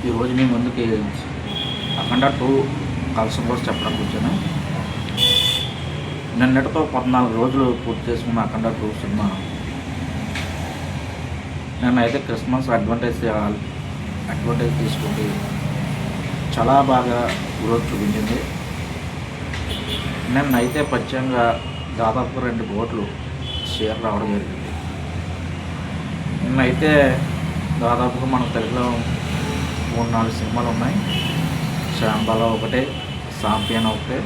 ఈరోజు మీ ముందుకి అఖండ 2 కలసం కోసం చెప్పడానికి వచ్చాను. నిన్నటితో 14 రోజులు పూర్తి చేసుకున్న అఖండ 2 సినిమా నేనైతే క్రిస్మస్ అడ్వాంటేజ్ తీసుకుంటే చాలా బాగా గ్రోత్ చూపించింది. నిన్నైతే పచ్చంగా దాదాపు 2 కోట్లు షేర్ రావడం జరిగింది. నిన్నైతే దాదాపుగా మన తెలుగులో 3-4 సినిమాలు ఉన్నాయి. శాంబాల ఒకటే, సాంపియన్ ఒకటే,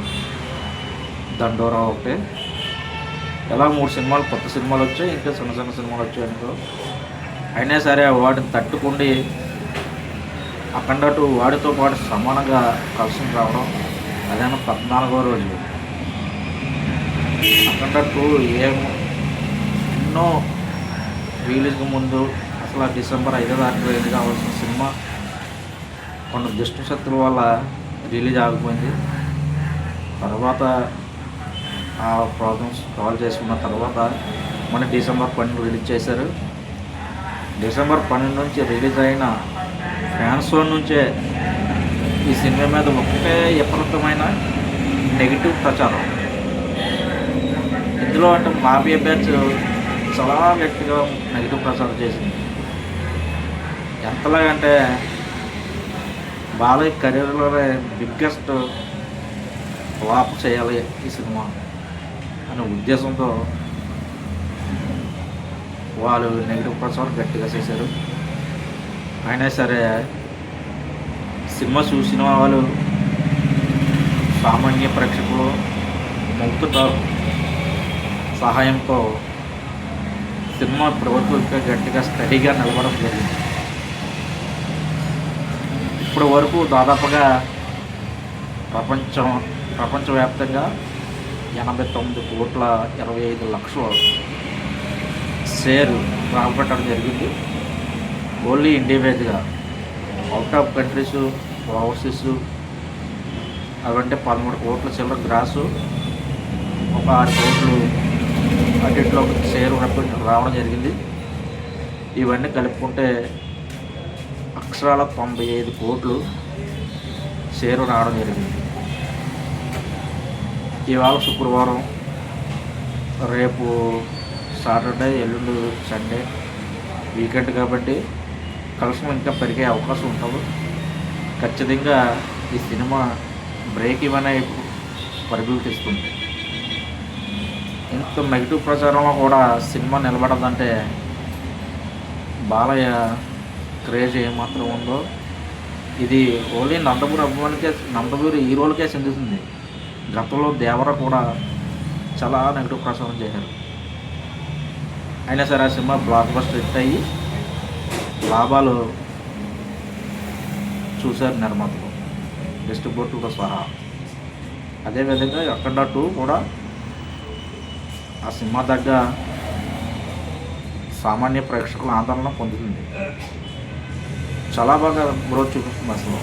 దండోరా ఒకటే, ఇలా 3 సినిమాలు కొత్త సినిమాలు వచ్చాయి. ఇంకా చిన్న సినిమాలు వచ్చాయి అనుకో. అయినా సరే వాటిని తట్టుకుండి అఖండ 2 వాడితో పాటు సమానంగా కలిసి రావడం అదేమో 14వ రోజు. అఖండ 2 ఎన్నో రిలీజ్కి ముందు అసలు డిసెంబర్ 5వ తారీఖు రిలీజ్ కావాల్సిన సినిమా కొన్ని దుష్టశక్తుల వల్ల రిలీజ్ ఆగిపోయింది. తర్వాత ఆ ప్రాబ్లమ్స్ సాల్వ్ చేసుకున్న తర్వాత మన డిసెంబర్ 12 రిలీజ్ చేశారు. డిసెంబర్ 12 నుంచి రిలీజ్ అయిన ఫ్యాన్స్ నుంచే ఈ సినిమా మీద ఒకే విపరీతమైన నెగిటివ్ ప్రచారం. ఇందులో అంటే మాఫియా బ్యాచ్ చాలా గట్టిగా నెగిటివ్ ప్రచారం చేసింది. ఎంతలాగంటే బాలయ్య కెరీర్లోనే బిగ్గెస్ట్ ఫ్లాప్ చేయాలి ఈ సినిమా అనే ఉద్దేశంతో వాళ్ళు నెగిటివ్ ప్రచారం గట్టిగా చేశారు. అయినా సరే సినిమా చూసిన వాళ్ళు సామాన్య ప్రేక్షకులు ముక్త సహాయంతో సినిమా ఇప్పటివరకు ఇంకా గట్టిగా స్టడీగా నిలబడడం జరిగింది. ఇప్పటి వరకు దాదాపుగా ప్రపంచవ్యాప్తంగా 89,25,00,000 షేర్ రాబట్టడం జరిగింది. ఓన్లీ ఇండివిజువల్గా. అవుట్ ఆఫ్ కంట్రీస్ ఓవర్సీస్ అవంటే 13 కోట్ల చిల్లర గ్రాసు, ఒక 6 కోట్లు అన్నింటిలో షేర్ రావడం జరిగింది. ఇవన్నీ కలుపుకుంటే అక్షరాల 95 కోట్లు షేరు రావడం జరిగింది. ఇవాళ శుక్రవారం, రేపు సాటర్డే, ఎల్లుండి సండే వీకెండ్ కాబట్టి కలెక్షన్ ఇంకా పెరిగే అవకాశం ఉంటుంది. ఖచ్చితంగా ఈ సినిమా బ్రేక్ ఇవనే పరుగులు తీస్తుంది. ఇంత నెగిటివ్ ప్రచారంలో కూడా సినిమా నిలబడదంటే బాలయ్య క్రేజ్ ఏమాత్రం ఉందో ఇది ఓన్లీ నందమూరి హీరోలకే చెందుతుంది. గతంలో దేవర కూడా చాలా నెగిటివ్ ప్రచారం చేశారు. అయినా సరే ఆ సినిమా బ్లాక్ బస్టర్ హిట్ అయ్యి లాభాలు చూశారు నిర్మాతలు, డిస్ట్రిబ్యూటర్తో సహా. అదేవిధంగా అఖండ 2 కూడా ఆ సినిమా దగ్గర సామాన్య ప్రేక్షకుల ఆదరణ పొందుతుంది. చాలా బాగా గ్రోత్ చూపిస్తుంది. అసలు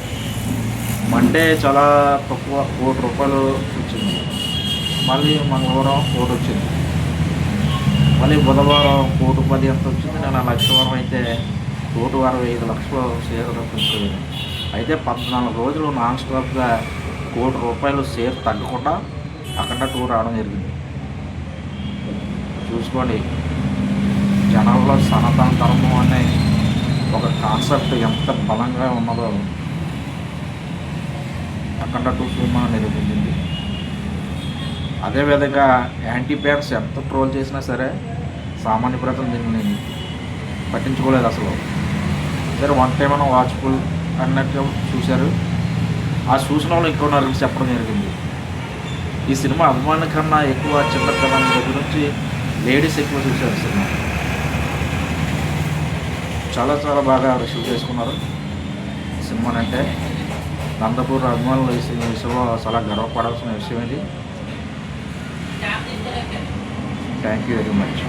మండే చాలా తక్కువ ₹1 కోటి వచ్చింది. మళ్ళీ మంగళవారం 1 కోటి వచ్చింది. మళ్ళీ బుధవారం 1,10 కోటి ఎంత వచ్చింది. నేను లక్షవారం అయితే ₹1,65,00,000 షేర్ వచ్చింది. అయితే 14 రోజులు నాన్ స్టాప్గా ₹1 కోటి షేర్ తగ్గకుండా అఖండ 2 రావడం జరిగింది. చూసుకోండి, జనాల్లో సనాతన ధర్మం అనే ఒక కాన్సెప్ట్ ఎంత బలంగా ఉన్నదో అఖండ 2 సినిమా నిరూపించింది. అదేవిధంగా యాంటీ ఫ్యాన్స్ ఎంత ట్రోల్ చేసినా సరే సామాన్య ప్రజలు దీన్ని పట్టించుకోలేదు అసలు. సరే వన్ టైం మనం వాచ్ఫుల్ అన్నట్టు చూశారు. ఆ చూసిన వాళ్ళు ఇంకో నలుగురు చెప్పడం జరిగింది. ఈ సినిమా అభిమానుల కన్నా ఎక్కువ చిన్నపిల్లల దగ్గర నుంచి లేడీస్ ఎక్కువ చూశారు. సినిమా చాలా బాగా రిసీవ్ చేసుకున్నారు. సినిమానంటే నందమూరి అభిమానులు ఈ విషయంలో చాలా గర్వపడాల్సిన విషయం ఇది. Thank you very much.